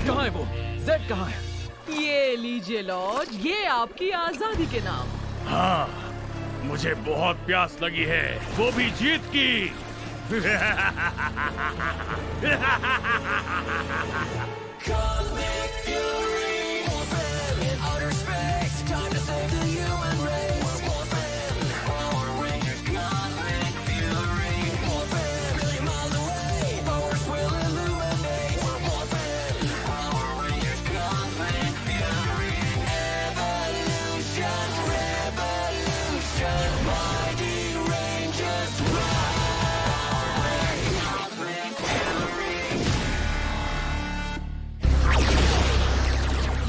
कहाँ है वो? जेड कहाँ है? ये लीजिए लॉर्ड, ये आपकी आजादी के नाम। हाँ, मुझे बहुत प्यास लगी है, वो भी जीत की।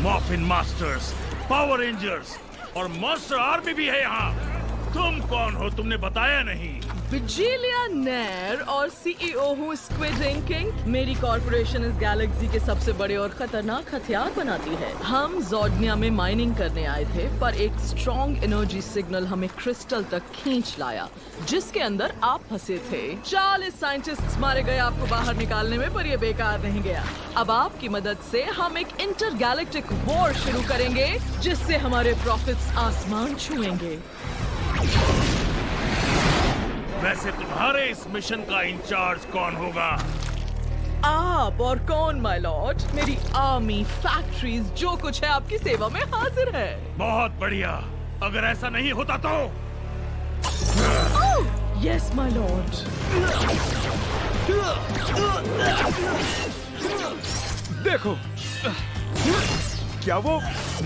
मॉर्फिन मास्टर्स, पावर रेंजर्स और मॉन्स्टर आर्मी भी है यहाँ। तुम कौन हो? तुमने बताया नहीं। विजिलिया नेर और सीईओ हूँ स्क्विड किंग। मेरी कॉर्पोरेशन इस गैलेक्सी के सबसे बड़े और खतरनाक हथियार बनाती है। हम जॉर्डनिया में माइनिंग करने आए थे, पर एक स्ट्रॉन्ग एनर्जी सिग्नल हमें क्रिस्टल तक खींच लाया, जिसके अंदर आप फंसे थे। 40 साइंटिस्ट्स मारे गए आपको बाहर निकालने में, पर ये बेकार नहीं गया। अब आपकी मदद से हम एक इंटर गैलेक्टिक वॉर शुरू करेंगे, जिससे हमारे प्रॉफिट्स आसमान छुएंगे। वैसे तुम्हारे इस मिशन का इंचार्ज कौन होगा? आप और कौन माय लॉर्ड? मेरी आर्मी, फैक्ट्रीज, जो कुछ है आपकी सेवा में हाजिर है। बहुत बढ़िया। अगर ऐसा नहीं होता तो? Yes my Lord. देखो, क्या वो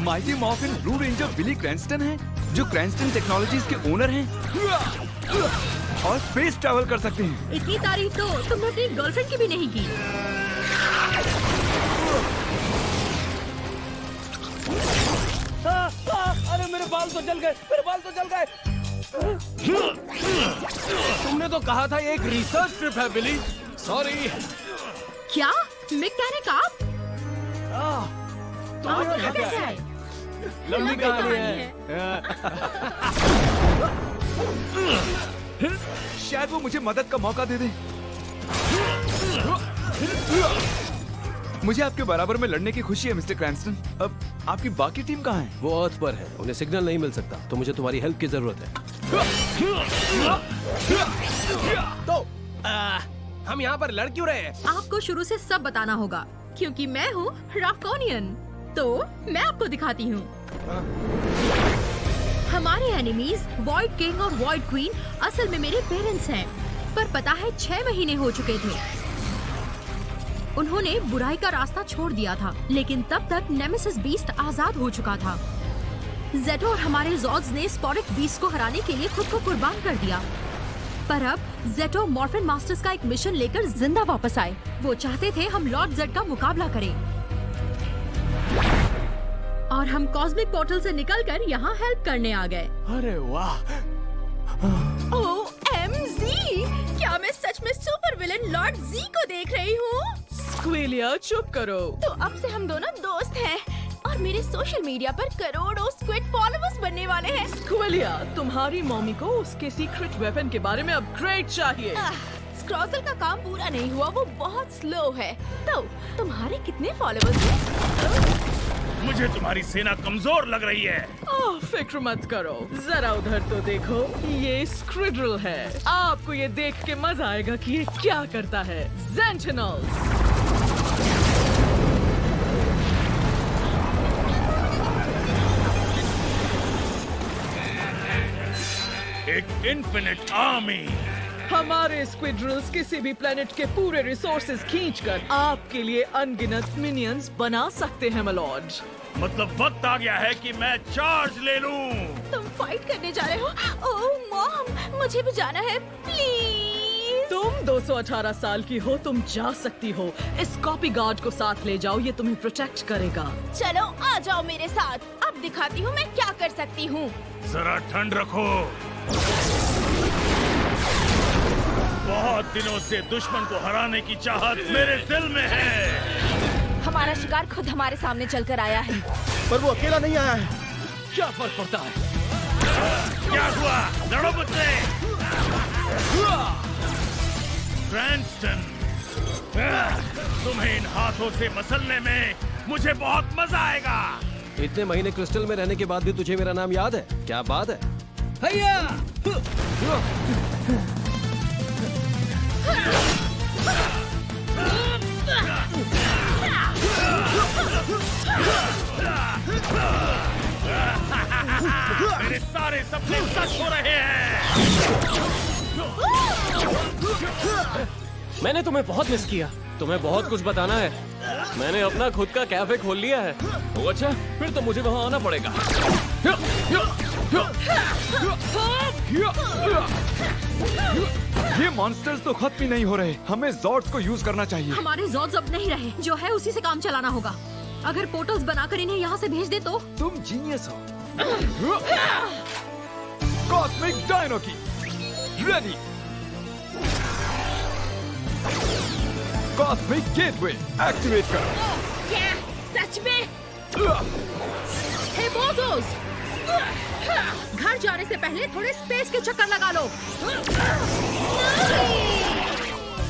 माइटी मॉर्फिन ब्लू रेंजर बिली क्रैंस्टन है, जो क्रैंस्टन टेक्नोलॉजीज के ओनर हैं और स्पेस ट्रैवल कर सकते हैं। इतनी तारीफ तो तुमने अपनी गर्लफ्रेंड की भी नहीं की। अरे मेरे बाल तो जल गए, मेरे बाल तो जल गए। तुमने तो कहा था एक रिसर्च ट्रिप है बिली। सॉरी। क्या मैकेनिक आप? तो आप यहाँ कैसे आए? लंबी कहानी है। शायद वो मुझे मदद का मौका दे दे। मुझे आपके बराबर में लड़ने की खुशी है मिस्टर क्रैंस्टन। अब आपकी बाकी टीम कहाँ है? वो अर्थ पर है, उन्हें सिग्नल नहीं मिल सकता, तो मुझे तुम्हारी हेल्प की जरूरत है। तो हम यहाँ पर लड़ क्यों रहे हैं? आपको शुरू से सब बताना होगा, क्योंकि मैं हूँ राफ्कोनियन। तो मैं आपको दिखाती हूँ। हमारे एनिमीज वॉइड किंग और वॉइड क्वीन असल में मेरे पेरेंट्स हैं, पर पता है 6 महीने हो चुके थे। उन्होंने बुराई का रास्ता छोड़ दिया था, लेकिन तब तक नेमेसिस बीस्ट आजाद हो चुका था। जेटो और हमारे जॉड्स ने स्पोरिक बीस्ट को हराने के लिए खुद को कुर्बान कर दिया। पर अब जेटो मॉर्फिन मास्टर्स का एक मिशन लेकर जिंदा वापस आए। वो चाहते थे हम लॉर्ड जेड का मुकाबला करें, और हम कॉस्मिक पोर्टल से निकलकर यहाँ हेल्प करने आ गए। अरे वाह! OMG! क्या मैं सच में सुपर विलेन लॉर्ड जी को देख रही हूँ? स्क्विलिया चुप करो। तो अब से हम दोनों दोस्त हैं, और मेरे सोशल मीडिया पर करोड़ों स्क्विड फॉलोअर्स बनने वाले हैं। स्क्विलिया, तुम्हारी मम्मी को उसके सीक्रेट वेपन के बारे में अपग्रेड चाहिए। स्क्रॉजल का काम पूरा नहीं हुआ, वो बहुत स्लो है। तो तुम्हारे कितने फॉलोअर्स हैं? मुझे तुम्हारी सेना कमजोर लग रही है। ओह, फिक्र मत करो, जरा उधर तो देखो, ये स्क्विड्रल है। आपको ये देख के मजा आएगा कि ये क्या करता है। ज़ेंटिनल्स, एक इन्फिनिट आर्मी। हमारे स्क्विड्रल्स किसी भी प्लेनेट के पूरे रिसोर्सेज खींचकर आपके लिए अनगिनत मिनियंस बना सकते हैं मलॉर्ड। मतलब वक्त आ गया है कि मैं चार्ज ले लूं। तुम फाइट करने जा रहे हो? ओह मॉम, मुझे भी जाना है, प्लीज। तुम 218 साल की हो, तुम जा सकती हो। इस कॉपी गार्ड को साथ ले जाओ, ये तुम्हें प्रोटेक्ट करेगा। चलो आ जाओ मेरे साथ, अब दिखाती हूँ मैं क्या कर सकती हूँ। जरा ठंड रखो। बहुत दिनों से दुश्मन को हराने की चाहत मेरे दिल में है। हमारा शिकार खुद हमारे सामने चलकर आया है। पर वो अकेला नहीं आया है। क्या फर्क पड़ता है? क्या हुआ? लड़ो मुझसे। क्रैंस्टन, तुम्हें इन हाथों से मसलने में मुझे बहुत मजा आएगा। इतने महीने क्रिस्टल में रहने के बाद भी तुझे मेरा नाम याद है? क्या बात है? हैया! मेरे सारे सपने सच हो रहे हैं। मैंने तुम्हें बहुत मिस किया। तुम्हें बहुत कुछ बताना है। मैंने अपना खुद का कैफे खोल लिया है। ओ अच्छा, फिर तो मुझे वहाँ आना पड़ेगा। ये मॉन्स्टर्स तो खत्म ही नहीं हो रहे। हमें जॉर्ड्स को यूज करना चाहिए। हमारे जॉड्स अब नहीं रहे, जो है उसी से काम चलाना होगा। अगर पोर्टल्स बनाकर इन्हें यहाँ से भेज दे तो? तुम जीनियस हो। कॉस्मिक डायनो की रेडी। कॉस्मिक गेटवे एक्टिवेट करो। क्या सच में? हे बोसोस, घर जाने से पहले थोड़े स्पेस के चक्कर लगा लो।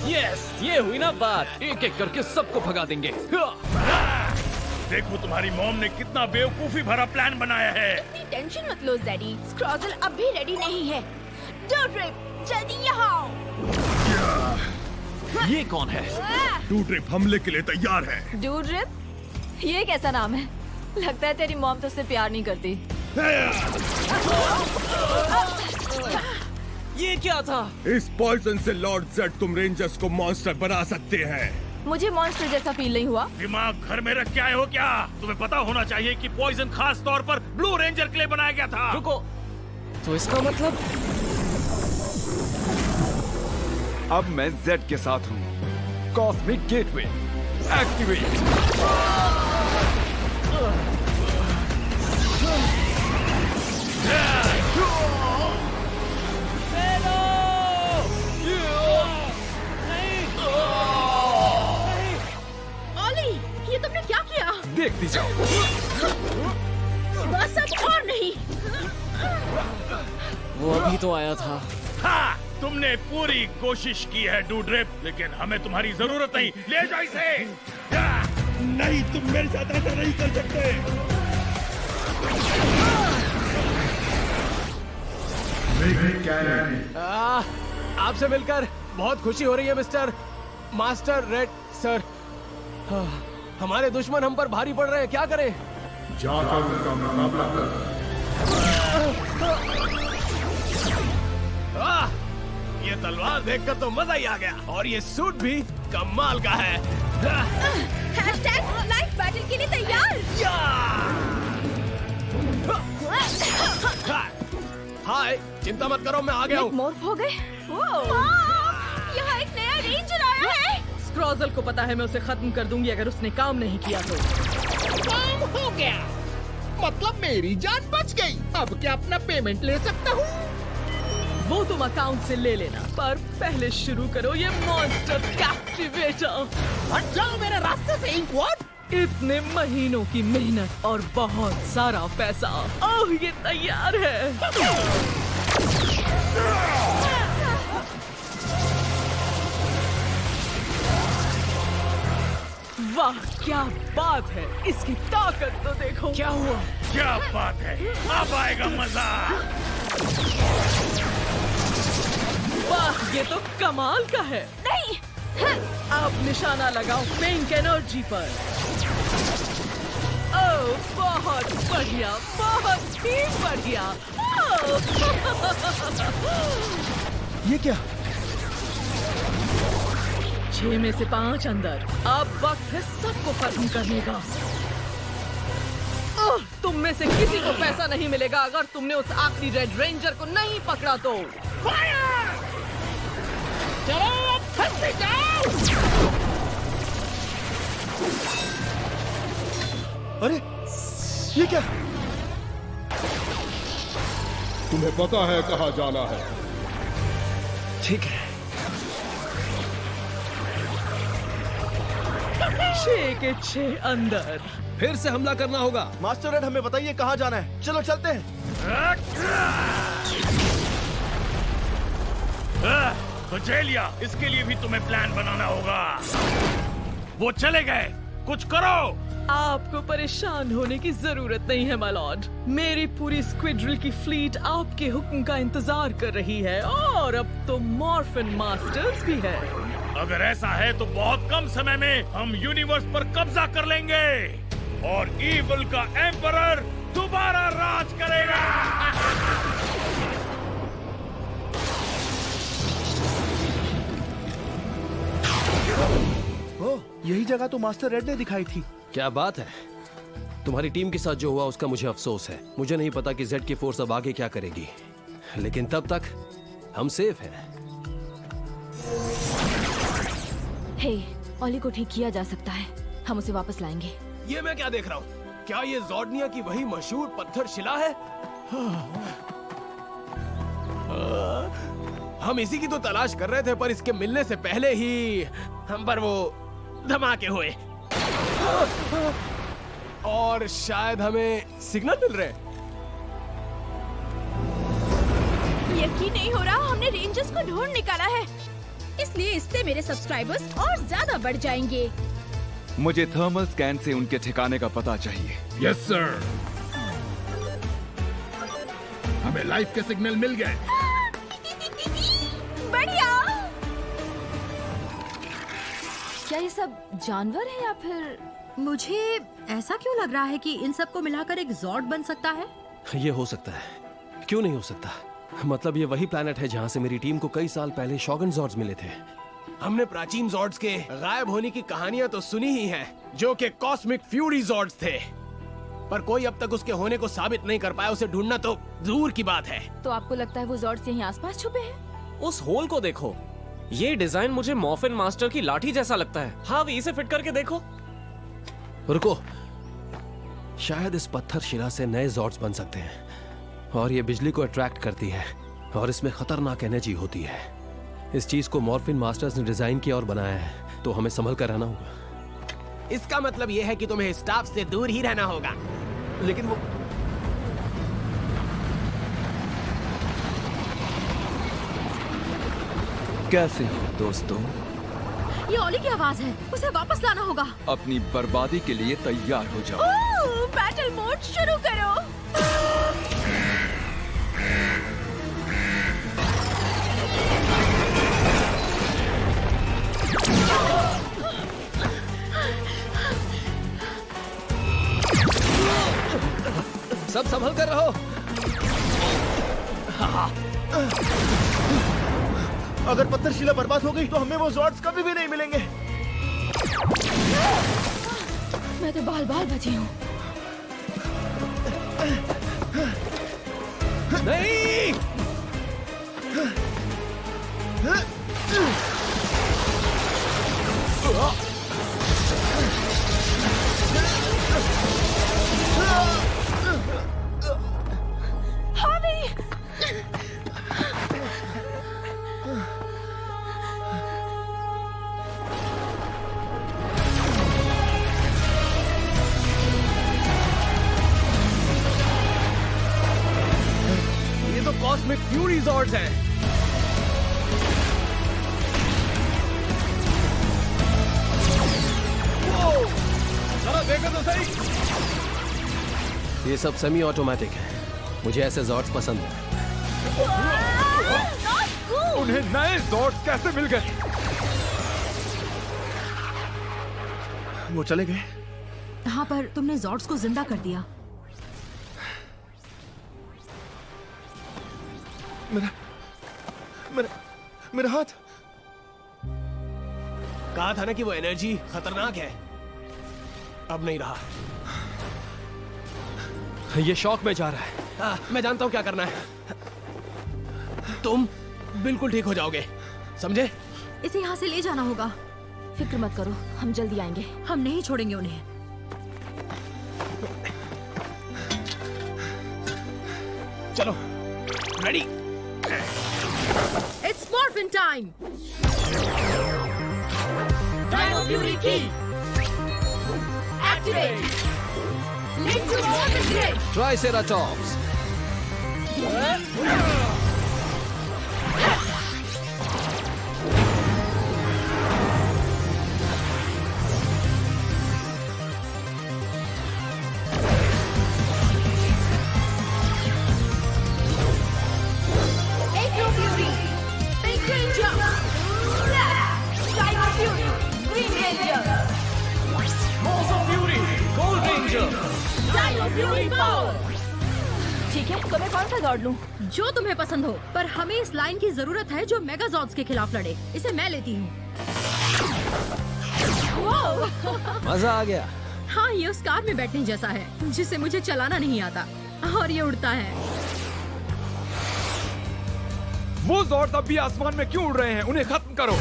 यस, ये हुई ना बात। एक एक करके सबको भगा देंगे। देखो तुम्हारी मॉम ने कितना बेवकूफी भरा प्लान बनाया है। इतनी टेंशन मत लो ज़ेडी, स्क्रॉजल अब भी रेडी नहीं है। डोड्रिप, जल्दी यहाँ आओ। ये कौन है? डूड्रिप हमले के लिए तैयार है। डोड्रिप, ये कैसा नाम है? लगता है तेरी मॉम तुझसे प्यार नहीं करती। ये क्या था? इस पॉइजन से लॉर्ड जेड तुम रेंजर्स को मॉन्स्टर बना सकते हैं। मुझे मॉन्स्टर जैसा फील नहीं हुआ। दिमाग घर में रख के आए हो क्या? तुम्हें पता होना चाहिए कि पॉइजन खास तौर पर ब्लू रेंजर के लिए बनाया गया था। रुको, तो इसका मतलब? अब मैं जेड के साथ हूँ। Cosmic gateway activate. ओली, ये तुमने क्या किया? देखती जाओ। बस अब और नहीं। वो अभी तो आया था। हाँ, तुमने पूरी कोशिश की है डूड्रिप, लेकिन हमें तुम्हारी जरूरत नहीं। ले जाओ इसे। नहीं, तुम मेरे साथ ऐसा नहीं कर सकते। आपसे मिलकर बहुत खुशी हो रही है मिस्टर मास्टर रेड सर। हमारे दुश्मन हम पर भारी पड़ रहे हैं, क्या करें? जाकर उनका मुकाबला कर। ये तलवार देखकर तो मजा ही आ गया, और ये सूट भी कमाल का है। लाइफ बैटल के लिए तैयार। हाय, चिंता मत करो, मैं आ गया हूँ। मॉर्फ हो गए। यहाँ एक नया रेंजर आया है। स्क्रॉजल को पता है मैं उसे खत्म कर दूंगी अगर उसने काम नहीं किया तो। काम हो गया, मतलब मेरी जान बच गई। अब क्या अपना पेमेंट ले सकता हूँ? वो तुम अकाउंट से ले लेना, पर पहले शुरू करो ये मॉन्स्टर कैप्टिवेटर। हट जाओ मेरे रास्ते से, इंक्वाड। इतने महीनों की मेहनत और बहुत सारा पैसा, ओह ये तैयार है। वाह क्या बात है, इसकी ताकत तो देखो। क्या हुआ? क्या बात है, अब आएगा मजा। वाह ये तो कमाल का है। नहीं, आप निशाना लगाओ पिंक एनर्जी पर। ओह बहुत बढ़िया, बहुत ही बढ़िया। ये क्या? 6 में से 5 अंदर। अब वक्त है सबको खत्म करने का। तुम में से किसी को पैसा नहीं मिलेगा अगर तुमने उस आखिरी रेड रेंजर को नहीं पकड़ा तो। चलो अब फंसते जाओ। अरे, ये क्या? तुम्हें पता है कहाँ जाना है? ठीक है। 6 के 6 अंदर। फिर से हमला करना होगा। मास्टर रेड, हमें बताइए कहाँ जाना है। चलो चलते हैं। तो जेलिया, इसके लिए भी तुम्हें प्लान बनाना होगा। वो चले गए, कुछ करो। आपको परेशान होने की जरूरत नहीं है माय लॉर्ड। मेरी पूरी स्क्विड्रिल की फ्लीट आपके हुक्म का इंतजार कर रही है, और अब तो मॉर्फिन मास्टर्स भी है। अगर ऐसा है तो बहुत कम समय में हम यूनिवर्स पर कब्जा कर लेंगे और ईविल का एम्परर दोबारा राज करेगा। ओह, यही जगह तो मास्टर रेड ने दिखाई थी। क्या बात है। तुम्हारी टीम के साथ जो हुआ उसका मुझे अफसोस है। मुझे नहीं पता कि जेड की फोर्स अब आगे क्या करेगी, लेकिन तब तक हम सेफ हैं। हे, ओली को ठीक किया जा सकता है। हम उसे वापस लाएंगे। ये मैं क्या देख रहा हूँ? क्या ये जॉर्डनिया की वही मशहूर पत्थर शिला है? हम इसी की तो तलाश कर रहे थे, पर इसके मिलने से पहले ही हम पर वो धमाके हुए और शायद हमें सिग्नल मिल रहे हैं। यकीन नहीं हो रहा, हमने रेंजर्स को ढूंढ निकाला है। इसलिए इससे मेरे सब्सक्राइबर्स और ज्यादा बढ़ जाएंगे। मुझे थर्मल स्कैन से उनके ठिकाने का पता चाहिए। यस सर, हमें लाइफ के सिग्नल मिल गए। बढ़िया। क्या ये सब जानवर है या फिर? मुझे ऐसा क्यों लग रहा है कि इन सबको मिलाकर एक जॉर्ड बन सकता है? ये हो सकता है, क्यों नहीं हो सकता। मतलब ये वही प्लैनेट है जहाँ से मेरी टीम को कई साल पहले शॉगन जॉर्ड्स मिले थे। हमने प्राचीन जॉर्ड्स के गायब होने की कहानियां तो सुनी ही हैं, जो कि कॉस्मिक फ्यूरी जॉर्ड्स थे, पर कोई अब तक उसके होने को साबित नहीं कर पाया। उसे ढूंढना तो दूर की बात है। तो आपको लगता है वो जॉर्ड्स यहीं आसपास छुपे हैं? उस होल को देखो, ये डिजाइन मुझे मॉर्फिन मास्टर की लाठी जैसा लगता है। हाँ, भी इसे फिट करके देखो। रुको, शायद इस पत्थर शिला से नए जॉर्ड्स बन सकते हैं, और ये बिजली को अट्रैक्ट करती है और इसमें खतरनाक एनर्जी होती है। इस चीज को मॉर्फिन मास्टर्स ने डिजाइन किया और बनाया है, तो हमें संभल कर रहना होगा। इसका मतलब यह है कि तुम्हें स्टाफ से दूर ही रहना होगा। लेकिन वो कैसे हो दोस्तों? ये ओली की आवाज है, उसे वापस लाना होगा। अपनी बर्बादी के लिए तैयार हो जाओ। ओह, बैटल मोड शुरू करो। सब संभल कर रहो। अगर पत्थर शिला बर्बाद हो गई तो हमें वो जॉर्ड्स कभी भी नहीं मिलेंगे। मैं तो बाल बाल बची हूँ। नहीं, ये तो कॉस्मिक फ्यूरी जॉर्ड्स हैं। जरा देखो तो सही। ये सब सेमी ऑटोमेटिक है। मुझे ऐसे जॉर्ड्स पसंद है। उन्हें नए जॉर्ड्स कैसे मिल गए? वो चले गए। हाँ, पर तुमने जॉर्ड्स को जिंदा कर दिया। मेरा हाथ। कहा था ना कि वो एनर्जी खतरनाक है। अब नहीं रहा। ये शॉक में जा रहा है। मैं जानता हूं क्या करना है। तुम बिल्कुल ठीक हो जाओगे, समझे? इसे यहाँ से ले जाना होगा। फिक्र मत करो, हम जल्दी आएंगे। हम नहीं छोड़ेंगे उन्हें। चलो, ready. It's morphin time. Dino Fury Key. Activate. Link to Morphin Grid. ठीक है, तो मैं कौन सा जॉर्ड लूं? जो तुम्हें पसंद हो, पर हमें इस लाइन की जरूरत है जो मेगाजॉर्ड्स के खिलाफ लड़े। इसे मैं लेती हूँ। मजा आ गया। हाँ, ये उस कार में बैठने जैसा है जिसे मुझे चलाना नहीं आता, और ये उड़ता है। वो जॉर्ड्स अब भी आसमान में क्यों उड़ रहे हैं? उन्हें खत्म करो।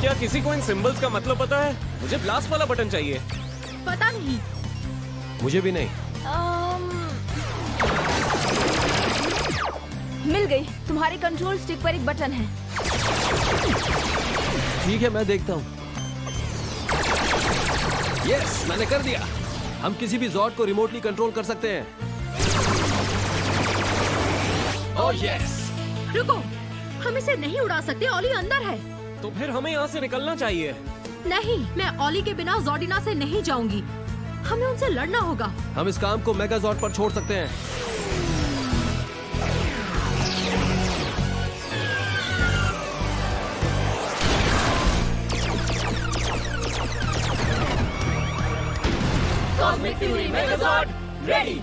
क्या किसी को इन सिंबल्स का मतलब पता है? मुझे ब्लास्ट वाला बटन चाहिए। पता नहीं। मुझे भी नहीं। मिल गई। तुम्हारे कंट्रोल स्टिक पर एक बटन है। ठीक है, मैं देखता हूँ। यस, मैंने कर दिया। हम किसी भी जॉर्ड को रिमोटली कंट्रोल कर सकते हैं। Oh yes. रुको, हम इसे नहीं उड़ा सकते। ओली अंदर है। तो फिर हमें यहाँ से निकलना चाहिए। नहीं, मैं ओली के बिना जॉर्डिना से नहीं जाऊंगी। हमें उनसे लड़ना होगा। हम इस काम को मेगाजॉर्ड पर छोड़ सकते हैं। Cosmic Fury Megazord, ready!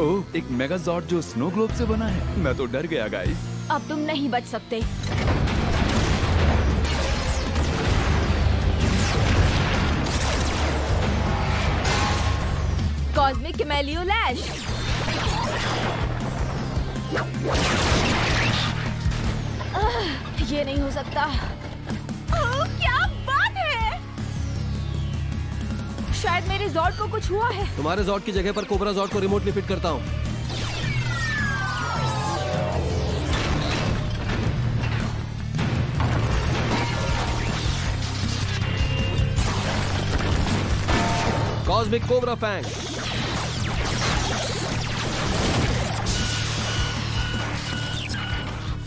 ओह, एक मेगाजॉर्ड जो स्नो ग्लोब से बना है। मैं तो डर गया गाइस। अब तुम नहीं बच सकते। कॉस्मिक कैमेलियो लैश। ये नहीं हो सकता। ओह, क्या बात है! शायद मेरे जॉर्ड को कुछ हुआ है। तुम्हारे जॉर्ड की जगह पर कोबरा जॉर्ड को रिमोटली फिट करता हूँ। Cosmic cobra fang.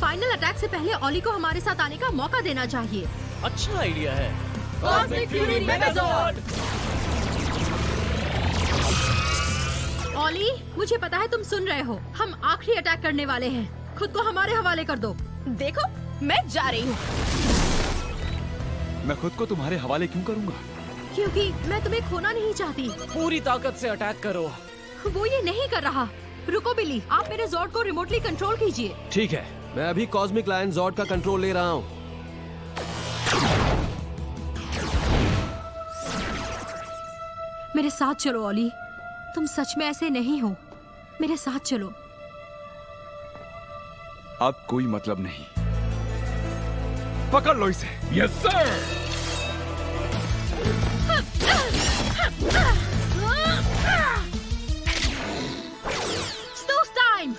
Final attack से पहले ओली को हमारे साथ आने का मौका देना चाहिए। अच्छा आइडिया है। Cosmic Fury Megazord! ओली, मुझे पता है तुम सुन रहे हो। हम आखिरी अटैक करने वाले हैं। खुद को हमारे हवाले कर दो। देखो, मैं जा रही हूँ। मैं खुद को तुम्हारे हवाले क्यों करूंगा? क्योंकि मैं तुम्हें खोना नहीं चाहती। पूरी ताकत से अटैक करो। वो ये नहीं कर रहा। रुको बिली, आप मेरे जॉर्ड को रिमोटली कंट्रोल कीजिए। ठीक है, मैं अभी कॉस्मिक लायन जॉर्ड का कंट्रोल ले रहा हूँ। मेरे साथ चलो ओली। तुम सच में ऐसे नहीं हो। मेरे साथ चलो। अब कोई मतलब नहीं। पकड़ लो इसे। Yes sir. Snooze time!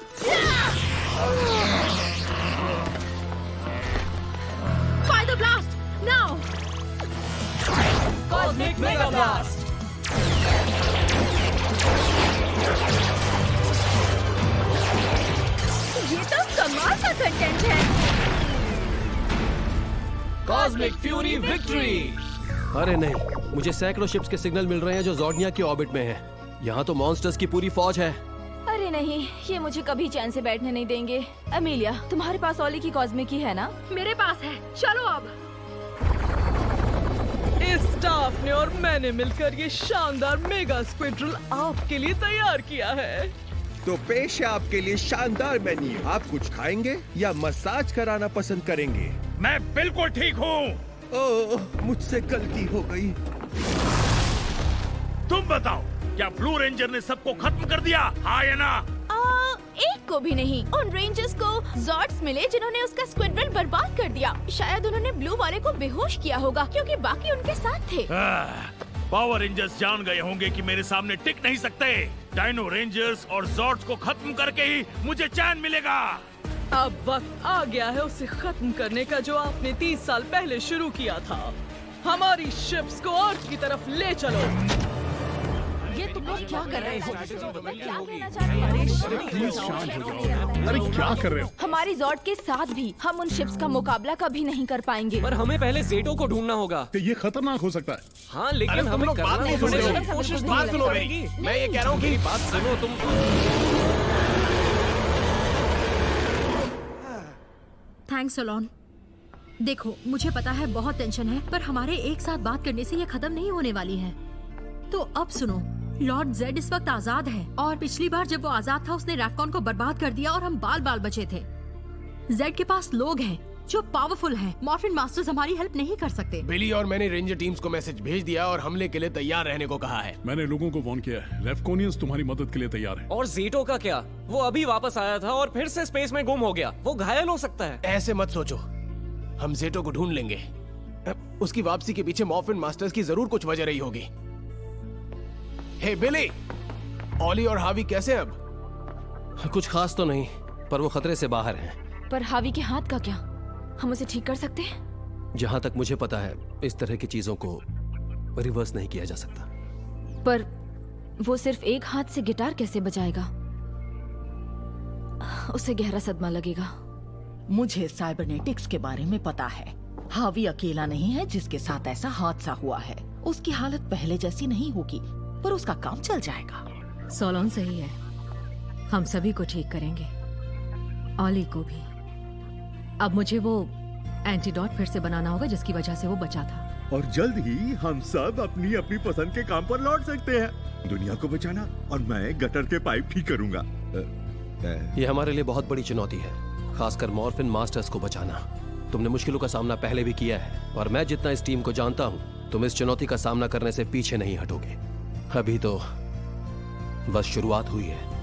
Fire the blast! Now! Cosmic Mega Blast! ये तो कमाल का कंटेंट है। Cosmic fury victory. अरे नहीं, मुझे सैकड़ों शिप्स के सिग्नल मिल रहे हैं जो जॉर्डिया की ऑर्बिट में हैं। यहाँ तो मॉन्स्टर्स की पूरी फौज है। अरे नहीं, ये मुझे कभी चैन से बैठने नहीं देंगे। अमीलिया, तुम्हारे पास ओली की कॉस्मिक की है ना? मेरे पास है। चलो अब। इस स्टाफ ने और मैंने मिलकर ये शानदार मेगा स्क्विड्रल आपके लिए तैयार किया है। तो पेश है आपके लिए शानदार मेन्यू। आप कुछ खाएंगे या मसाज कराना पसंद करेंगे? मैं बिल्कुल ठीक हूँ। ओह, मुझसे गलती हो गई। तुम बताओ, क्या ब्लू रेंजर ने सबको खत्म कर दिया? हाँ या ना? एक को भी नहीं। उन रेंजर्स को जॉर्ड्स मिले जिन्होंने उसका स्क्वाड्रन बर्बाद कर दिया। शायद उन्होंने ब्लू वाले को बेहोश किया होगा क्योंकि बाकी उनके साथ थे। पावर रेंजर्स जान गए होंगे कि मेरे सामने टिक नहीं सकते। डायनो रेंजर्स और जॉर्ड्स को खत्म करके ही मुझे चैन मिलेगा। अब वक्त आ गया है उसे खत्म करने का जो आपने 30 साल पहले शुरू किया था। हमारी शिप्स को अर्थ की तरफ ले चलो। ये तुम लोग क्या कर रहे हो? क्या कहना चाहते अरे क्या कर रहे हो? हमारी जॉर्ड के साथ भी हम उन शिप्स का मुकाबला कभी नहीं कर पाएंगे। पर हमें पहले जेटो को ढूंढना होगा। तो ये खतरनाक हो सकता है। हाँ, लेकिन हमें करना नहीं तो पड़ेगा। सुन रहे हो। कोशिश तो बात सुनो करेगी। मैं ये कह रहा हूँ कि बात सुनो तुम। Thanks alone. देखो, मुझे पता है बहुत टेंशन है, पर हमारे एक साथ बात करने से ये खत्म नहीं होने वाली है। तो अब सुनो, लॉर्ड जेड इस वक्त आजाद है और पिछली बार जब वो आजाद था उसने रैफकॉन को बर्बाद कर दिया और हम बाल बाल बचे थे। जेड के पास लोग हैं जो पावरफुल हैं। मॉर्फिन मास्टर्स हमारी हेल्प नहीं कर सकते। बिली और मैंने रेंजर टीम्स को मैसेज भेज दिया और हमले के लिए तैयार रहने को कहा है। मैंने लोगों को वार्न किया है, रेफकोनियंस तुम्हारी मदद के लिए तैयार है। और ज़ेटो का क्या? वो अभी वापस आया था और फिर से स्पेस में गुम हो गया। वो घायल हो सकता है। ऐसे मत सोचो, हम ज़ेटो को ढूंढ लेंगे। उसकी वापसी के पीछे मॉर्फिन मास्टर्स की जरूर कुछ वजह रही होगी। हे बिली, ऑली और हावी कैसे अब? कुछ खास तो नहीं, पर वो खतरे से बाहर हैं। पर हावी के हाथ का क्या? हम उसे ठीक कर सकते हैं? जहां तक मुझे पता है, इस तरह की चीजों को रिवर्स नहीं किया जा सकता। पर वो सिर्फ एक हाथ से गिटार कैसे बजाएगा? उसे गहरा सदमा लगेगा। मुझे साइबरनेटिक्स के बारे में पता है। हावी अकेला नहीं है जिसके साथ ऐसा हादसा हुआ है। उसकी हालत पहले जैसी नहीं होगी, पर उसका काम चल जाएगा। सोलोन सही है, हम सभी को ठीक करेंगे, ऑली को भी। अब मुझे वो एंटीडोट फिर से बनाना होगा जिसकी वजह से वो बचा था। और जल्द ही हम सब अपनी अपनी पसंद के काम पर लौट सकते हैं। दुनिया को बचाना और मैं गटर के पाइप ठीक करूंगा। ये हमारे लिए बहुत बड़ी चुनौती है, खासकर मॉर्फिन मास्टर्स को बचाना। तुमने मुश्किलों का सामना पहले भी किया है और मैं जितना इस टीम को जानता हूँ, तुम इस चुनौती का सामना करने से पीछे नहीं हटोगे। अभी तो बस शुरुआत हुई है।